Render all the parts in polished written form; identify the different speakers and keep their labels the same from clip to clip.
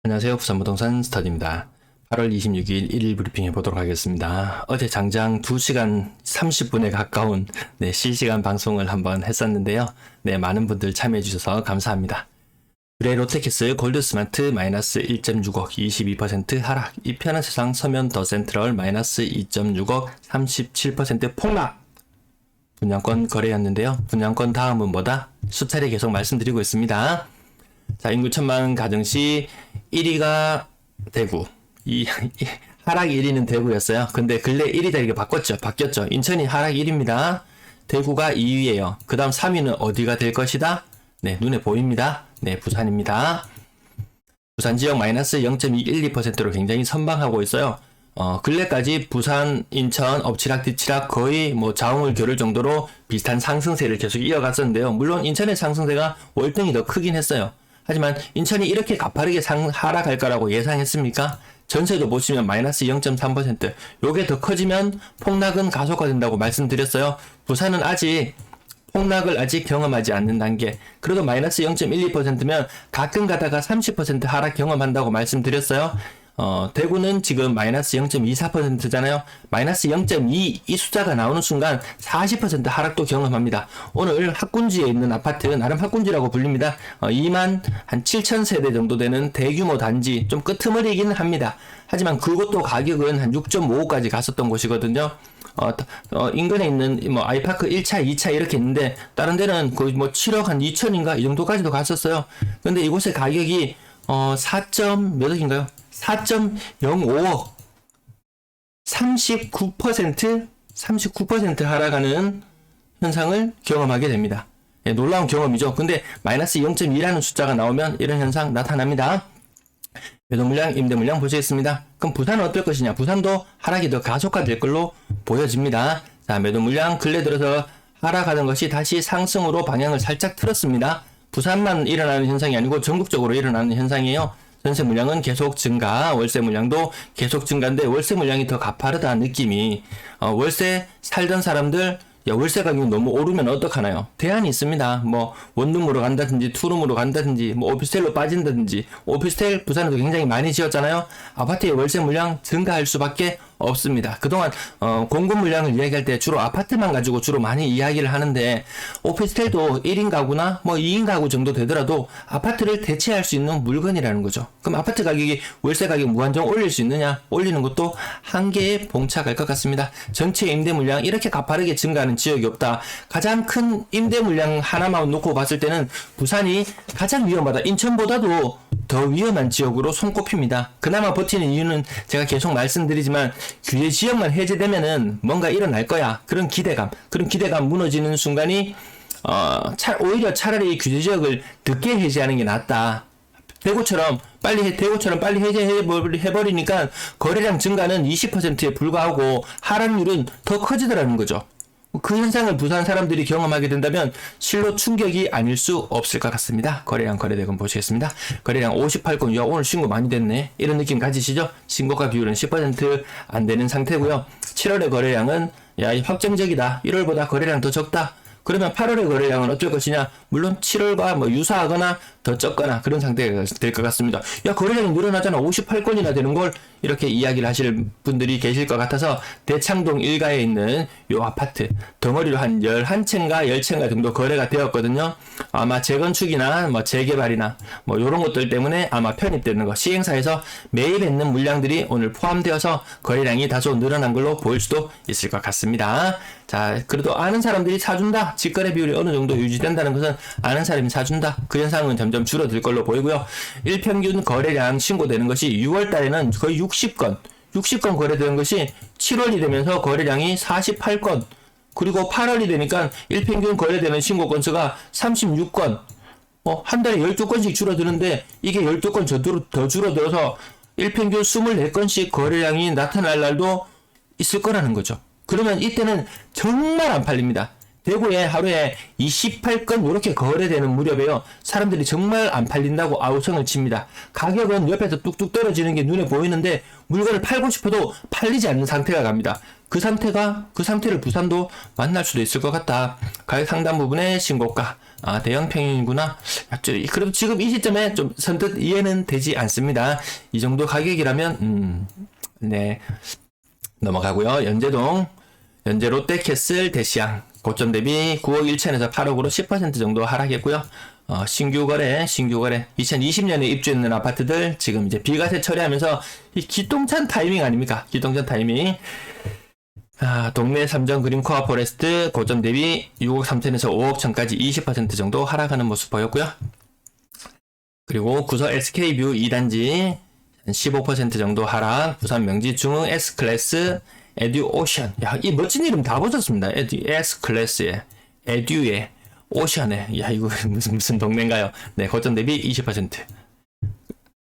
Speaker 1: 안녕하세요. 부산부동산 스터디입니다. 8월 26일 1일 브리핑 해보도록 하겠습니다. 어제 장장 2시간 30분에 가까운 실시간 방송을 한번 했었는데요. 많은 분들 참여해주셔서 감사합니다. 그레이 롯데캐슬 골드스마트 마이너스 1.6억 22% 하락, 이편한 세상 서면 더 센트럴 마이너스 2.6억 37% 폭락. 분양권 거래였는데요. 분양권 다음은 뭐다? 수차례 계속 말씀드리고 있습니다. 자, 인구 1000만 가정시 1위가 대구, 하락 1위는 대구였어요. 근데 근래 1위 자리가 바뀌었죠. 인천이 하락 1위입니다. 대구가 2위예요. 그 다음 3위는 어디가 될 것이다? 눈에 보입니다. 부산입니다. 부산 지역 마이너스 0.212%로 굉장히 선방하고 있어요. 근래까지 부산, 인천, 엎치락 뒤치락 거의 자웅을 겨룰 정도로 비슷한 상승세를 계속 이어갔었는데요. 물론 인천의 상승세가 월등히 더 크긴 했어요. 하지만 인천이 이렇게 가파르게 하락할 거라고 예상했습니까? 전세도 보시면 마이너스 0.3%, 요게 더 커지면 폭락은 가속화된다고 말씀드렸어요. 부산은 폭락을 아직 경험하지 않는 단계. 그래도 마이너스 0.12%면 가끔 가다가 30% 하락 경험한다고 말씀드렸어요. 대구는 지금 마이너스 0.24%잖아요. 마이너스 0.2 이 숫자가 나오는 순간 40% 하락도 경험합니다. 오늘 학군지에 있는 아파트, 나름 학군지라고 불립니다. 2만 한 7천 세대 정도 되는 대규모 단지, 좀 끄트머리이긴 합니다. 하지만 그것도 가격은 한 6.55까지 갔었던 곳이거든요. 인근에 있는 아이파크 1차, 2차 이렇게 있는데 다른 데는 거의 7억 한 2천인가 이 정도까지도 갔었어요. 근데 이곳의 가격이 4몇 억인가요? 4.05억 39% 하락하는 현상을 경험하게 됩니다. 놀라운 경험이죠. 근데 마이너스 0.2라는 숫자가 나오면 이런 현상 나타납니다. 매도물량, 임대물량 보시겠습니다. 그럼 부산은 어떨 것이냐? 부산도 하락이 더 가속화될 걸로 보여집니다. 자, 매도물량 근래 들어서 하락하던 것이 다시 상승으로 방향을 살짝 틀었습니다. 부산만 일어나는 현상이 아니고 전국적으로 일어나는 현상이에요. 전세 물량은 계속 증가, 월세 물량도 계속 증가인데 월세 물량이 더 가파르다는 느낌이, 월세 살던 사람들, 월세 가격이 너무 오르면 어떡하나요? 대안이 있습니다. 원룸으로 간다든지, 투룸으로 간다든지, 오피스텔로 빠진다든지. 오피스텔 부산에도 굉장히 많이 지었잖아요. 아파트의 월세 물량 증가할 수밖에 없습니다. 그동안 공급 물량을 이야기할 때 주로 아파트만 가지고 주로 많이 이야기를 하는데, 오피스텔도 1인 가구나 2인 가구 정도 되더라도 아파트를 대체할 수 있는 물건이라는 거죠. 그럼 아파트 가격이 월세 가격 무한정 올릴 수 있느냐? 올리는 것도 한계에 봉착할 것 같습니다. 전체 임대 물량 이렇게 가파르게 증가하는 지역이 없다. 가장 큰 임대 물량 하나만 놓고 봤을 때는 부산이 가장 위험하다. 인천보다도 더 위험한 지역으로 손꼽힙니다. 그나마 버티는 이유는 제가 계속 말씀드리지만, 규제 지역만 해제되면은 뭔가 일어날 거야. 그런 기대감 무너지는 순간이 오히려 차라리 규제 지역을 늦게 해제하는 게 낫다. 대구처럼 빨리 해제해버리니까 거래량 증가는 20%에 불과하고 하락률은 더 커지더라는 거죠. 그 현상을 부산 사람들이 경험하게 된다면 실로 충격이 아닐 수 없을 것 같습니다. 거래량 거래대금 보시겠습니다. 거래량 58건, 오늘 신고 많이 됐네, 이런 느낌 가지시죠? 신고가 비율은 10% 안 되는 상태고요. 7월의 거래량은 확정적이다, 1월보다 거래량 더 적다, 그러면 8월의 거래량은 어쩔 것이냐? 물론 7월과 유사하거나 더 적거나 그런 상태가 될 것 같습니다. 거래량이 늘어나잖아. 58건이나 되는 걸 이렇게 이야기를 하실 분들이 계실 것 같아서, 대창동 일가에 있는 요 아파트 덩어리로 한 11채인가 10채인가 정도 거래가 되었거든요. 아마 재건축이나 재개발이나 요런 것들 때문에 아마 편입되는 거, 시행사에서 매입했는 물량들이 오늘 포함되어서 거래량이 다소 늘어난 걸로 보일 수도 있을 것 같습니다. 자, 그래도 아는 사람들이 사준다, 직거래 비율이 어느 정도 유지된다는 것은 아는 사람이 사준다, 그 현상은 점점 줄어들 걸로 보이고요. 일평균 거래량 신고되는 것이 6월 달에는 거의 60건 거래되는 것이 7월이 되면서 거래량이 48건, 그리고 8월이 되니까 일평균 거래되는 신고 건수가 36건, 한 달에 12건씩 줄어드는데, 이게 12건 더 줄어들어서 일평균 24건씩 거래량이 나타날 날도 있을 거라는 거죠. 그러면 이때는 정말 안 팔립니다. 대구에 하루에 28건 이렇게 거래되는 무렵에요, 사람들이 정말 안 팔린다고 아우성을 칩니다. 가격은 옆에서 뚝뚝 떨어지는 게 눈에 보이는데 물건을 팔고 싶어도 팔리지 않는 상태가 갑니다. 그 상태를 부산도 만날 수도 있을 것 같다. 가격 상단 부분의 신고가 대형 평형이구나. 그래도 지금 이 시점에 좀 선뜻 이해는 되지 않습니다. 이 정도 가격이라면, 네. 넘어가고요. 연재 롯데캐슬 대시양. 고점 대비 9억 1천에서 8억으로 10% 정도 하락했고요. 신규 거래 2020년에 입주했는 아파트들 지금 이제 비과세 처리하면서 이 기똥찬 타이밍 아닙니까? 기똥찬 타이밍. 동네 삼정 그린 코아 포레스트 고점 대비 6억 3천에서 5억 천까지 20% 정도 하락하는 모습 보였고요. 그리고 구서 SK뷰 2단지 15% 정도 하락. 부산 명지 중흥 S클래스 에듀오션. 야, 이 멋진 이름 다 보셨습니다. S클래스에 에듀에 오션에. 야, 이거 무슨 동네인가요? 네, 고점 대비 20%.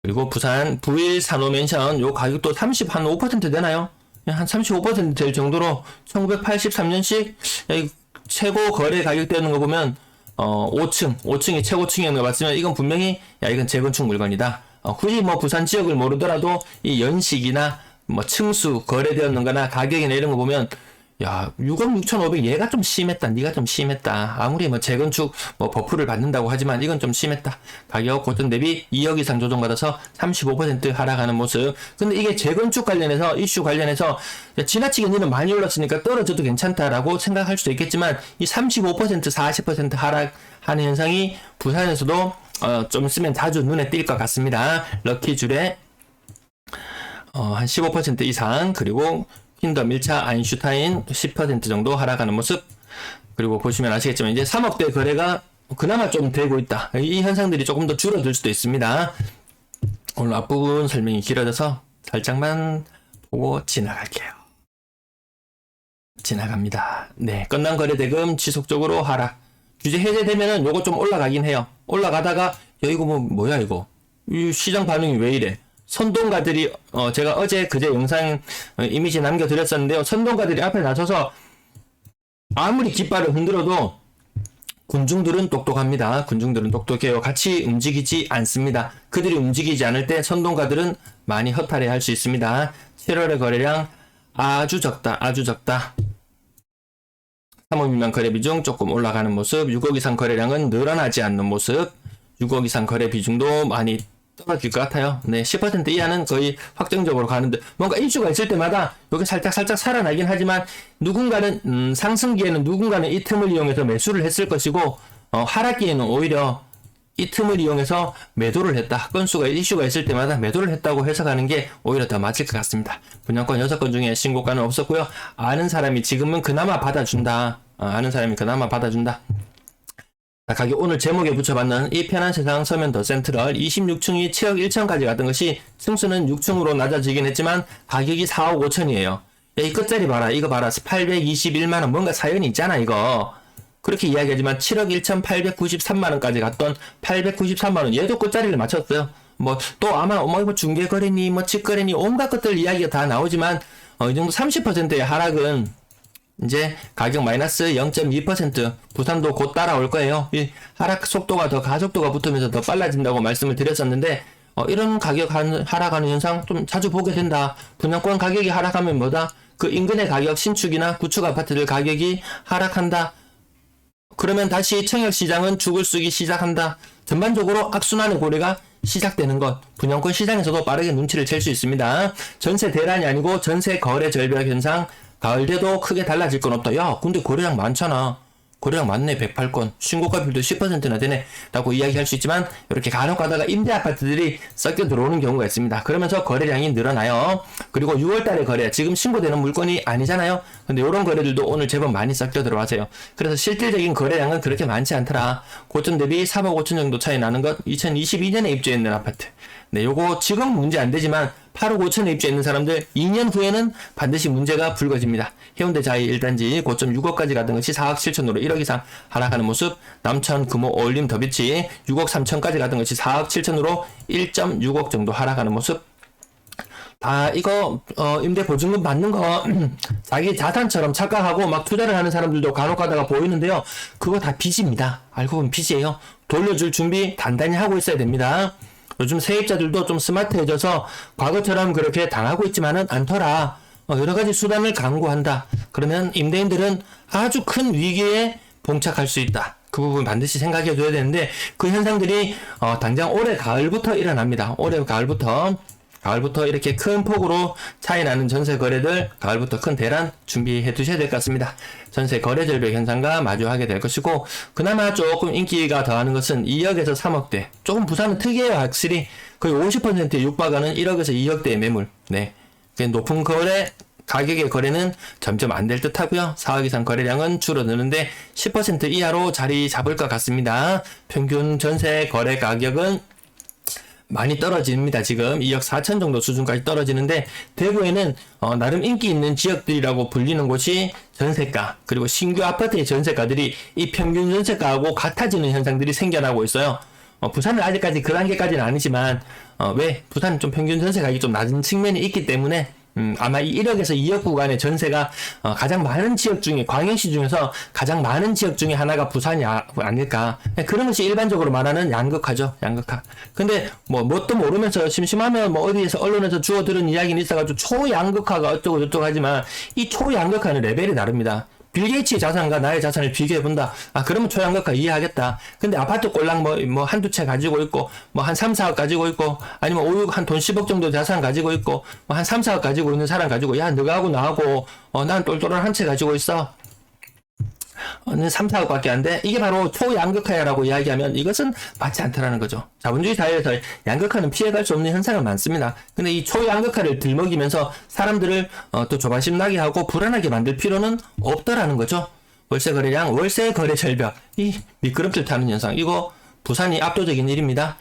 Speaker 1: 그리고 부산 부일 산호맨션 요 가격도 35% 되나요? 한 35% 될 정도로 1983년식 최고 거래 가격대는 거 보면 5층이 최고층이었는 거 봤으면 이건 분명히 이건 재건축 물건이다. 굳이 뭐 부산 지역을 모르더라도 이 연식이나 뭐 층수 거래되었는거나 가격이나 이런 거 보면 6억 6,500 얘가 좀 심했다. 네가 좀 심했다. 아무리 뭐 재건축 뭐 버프를 받는다고 하지만 이건 좀 심했다. 가격 고점 대비 2억 이상 조정받아서 35% 하락하는 모습. 근데 이게 재건축 관련해서 이슈 관련해서 지나치게 니는 많이 올랐으니까 떨어져도 괜찮다라고 생각할 수도 있겠지만 이 35% 40% 하락하는 현상이 부산에서도 좀 있으면 자주 눈에 띌 것 같습니다. 럭키줄에 한 15% 이상. 그리고 킨더 밀차 아인슈타인 10% 정도 하락하는 모습. 그리고 보시면 아시겠지만 이제 3억대 거래가 그나마 좀 되고 있다. 이 현상들이 조금 더 줄어들 수도 있습니다. 오늘 앞부분 설명이 길어져서 살짝만 보고 지나갈게요. 지나갑니다. 네, 건당 거래 대금 지속적으로 하락. 규제 해제되면은 요거 좀 올라가긴 해요. 올라가다가 이거 뭐야 이거. 이 시장 반응이 왜 이래? 선동가들이 제가 어제 그제 영상 이미지 남겨드렸었는데요. 선동가들이 앞에 나서서 아무리 깃발을 흔들어도 군중들은 똑똑합니다. 군중들은 똑똑해요. 같이 움직이지 않습니다. 그들이 움직이지 않을 때 선동가들은 많이 허탈해 할 수 있습니다. 7월의 거래량 아주 적다. 3억 미만 거래 비중 조금 올라가는 모습. 6억 이상 거래량은 늘어나지 않는 모습. 6억 이상 거래 비중도 많이 떨어질 것 같아요. 네, 10% 이하는 거의 확정적으로 가는데 뭔가 이슈가 있을 때마다 여기 살짝 살아나긴 하지만 누군가는 상승기에는 누군가는 이 틈을 이용해서 매수를 했을 것이고 하락기에는 오히려 이 틈을 이용해서 매도를 했다. 건수가 이슈가 있을 때마다 매도를 했다고 해석하는 게 오히려 더 맞을 것 같습니다. 분양권 6건 중에 신고가는 없었고요. 아는 사람이 지금은 그나마 받아준다. 가격 오늘 제목에 붙여봤는 이 편한 세상 서면 더 센트럴 26층이 7억 1천까지 갔던 것이 층수는 6층으로 낮아지긴 했지만 가격이 4억 5천이에요. 이 끝자리 봐라. 이거 봐라. 821만원 뭔가 사연이 있잖아 이거. 그렇게 이야기하지만 7억 1,893만원까지 갔던 893만원 얘도 끝자리를 맞췄어요. 뭐 또 아마 뭐 중개거래니 뭐 직거래니 온갖 것들 이야기가 다 나오지만 이 정도 30%의 하락은 이제 가격 마이너스 0.2% 부산도 곧 따라올 거예요. 이 하락 속도가 더 가속도가 붙으면서 더 빨라진다고 말씀을 드렸었는데 이런 가격 하락하는 현상 좀 자주 보게 된다. 분양권 가격이 하락하면 뭐다? 그 인근의 가격 신축이나 구축 아파트들 가격이 하락한다. 그러면 다시 청약시장은 죽을 쓰기 시작한다. 전반적으로 악순환의 고리가 시작되는 것. 분양권 시장에서도 빠르게 눈치를 챌 수 있습니다. 전세 대란이 아니고 전세 거래 절벽 현상. 가을 돼도 크게 달라질 건 없다. 야, 근데 거래량 많잖아. 거래량 많네. 108건. 신고가 비율도 10%나 되네. 라고 이야기할 수 있지만 이렇게 간혹 가다가 임대 아파트들이 섞여 들어오는 경우가 있습니다. 그러면서 거래량이 늘어나요. 그리고 6월달에 거래. 지금 신고되는 물건이 아니잖아요. 근데 이런 거래들도 오늘 제법 많이 섞여 들어와서요. 그래서 실질적인 거래량은 그렇게 많지 않더라. 고점 대비 3억 5천 정도 차이 나는 것. 2022년에 입주했는 아파트. 네, 요거 지금 문제 안 되지만 8억 5천에 입주했는 사람들 2년 후에는 반드시 문제가 불거집니다. 해운대 자이 1단지 고점 6억까지 갔던 것이 4억 7천으로 1억 이상 하락하는 모습. 남천 금호 어울림 더비치 6억 3천까지 갔던 것이 4억 7천으로 1.6억 정도 하락하는 모습. 다 이거 임대 보증금 받는 거 자기 자산처럼 착각하고 막 투자를 하는 사람들도 간혹 가다가 보이는데요. 그거 다 빚입니다. 알고 보면 빚이에요. 돌려줄 준비 단단히 하고 있어야 됩니다. 요즘 세입자들도 좀 스마트해져서 과거처럼 그렇게 당하고 있지만은 않더라. 여러 가지 수단을 강구한다. 그러면 임대인들은 아주 큰 위기에 봉착할 수 있다. 그 부분 반드시 생각해 둬야 되는데, 그 현상들이 당장 올해 가을부터 일어납니다. 올해 가을부터 이렇게 큰 폭으로 차이 나는 전세 거래들, 가을부터 큰 대란 준비해 두셔야 될 것 같습니다. 전세 거래 절벽 현상과 마주하게 될 것이고, 그나마 조금 인기가 더하는 것은 2억에서 3억대. 조금 부산은 특이해요, 확실히. 거의 50%에 육박하는 1억에서 2억대의 매물. 네. 높은 가격의 거래는 점점 안 될 듯 하고요. 4억 이상 거래량은 줄어드는데 10% 이하로 자리 잡을 것 같습니다. 평균 전세 거래 가격은 많이 떨어집니다. 지금 2억 4천 정도 수준까지 떨어지는데, 대구에는 나름 인기 있는 지역들이라고 불리는 곳이 전세가, 그리고 신규 아파트의 전세가들이 이 평균 전세가하고 같아지는 현상들이 생겨나고 있어요. 부산은 아직까지 그 단계까지는 아니지만, 왜? 부산은 좀 평균 전세 가격이 좀 낮은 측면이 있기 때문에, 아마 이 1억에서 2억 구간의 전세가 가장 많은 지역 중에, 광역시 중에서 가장 많은 지역 중에 하나가 부산이 아닐까. 그런 것이 일반적으로 말하는 양극화죠. 양극화. 근데 뭣도 모르면서 심심하면 어디에서 언론에서 주워 들은 이야기는 있어가지고 초양극화가 어쩌고 저쩌고 하지만, 이 초양극화는 레벨이 다릅니다. 빌 게이츠의 자산과 나의 자산을 비교해본다. 그러면 초양극화 이해하겠다. 근데 아파트 꼴랑 한두 채 가지고 있고, 한 3, 4억 가지고 있고, 아니면 5, 6, 한 돈 10억 정도 자산 가지고 있고, 한 3, 4억 가지고 있는 사람 가지고, 야, 너하고 나하고, 난 똘똘한 한 채 가지고 있어. 3, 4억 밖에 안 돼? 이게 바로 초양극화야라고 이야기하면 이것은 맞지 않다라는 거죠. 자본주의 사회에서 양극화는 피해갈 수 없는 현상은 많습니다. 근데 이 초양극화를 들먹이면서 사람들을 또 조바심 나게 하고 불안하게 만들 필요는 없다라는 거죠. 월세 거래량, 월세 거래 절벽, 이 미끄럼틀 타는 현상, 이거 부산이 압도적인 일입니다.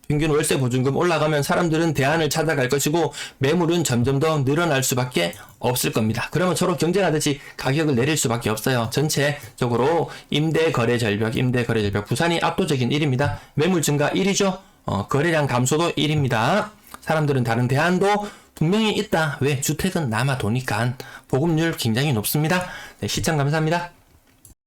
Speaker 1: 평균 월세 보증금 올라가면 사람들은 대안을 찾아갈 것이고, 매물은 점점 더 늘어날 수밖에 없을 겁니다. 그러면 서로 경쟁하듯이 가격을 내릴 수밖에 없어요. 전체적으로 임대 거래 절벽, 부산이 압도적인 1위입니다. 매물 증가 1위죠. 거래량 감소도 1위입니다. 사람들은 다른 대안도 분명히 있다. 왜? 주택은 남아 도니까. 보급률 굉장히 높습니다. 네, 시청 감사합니다.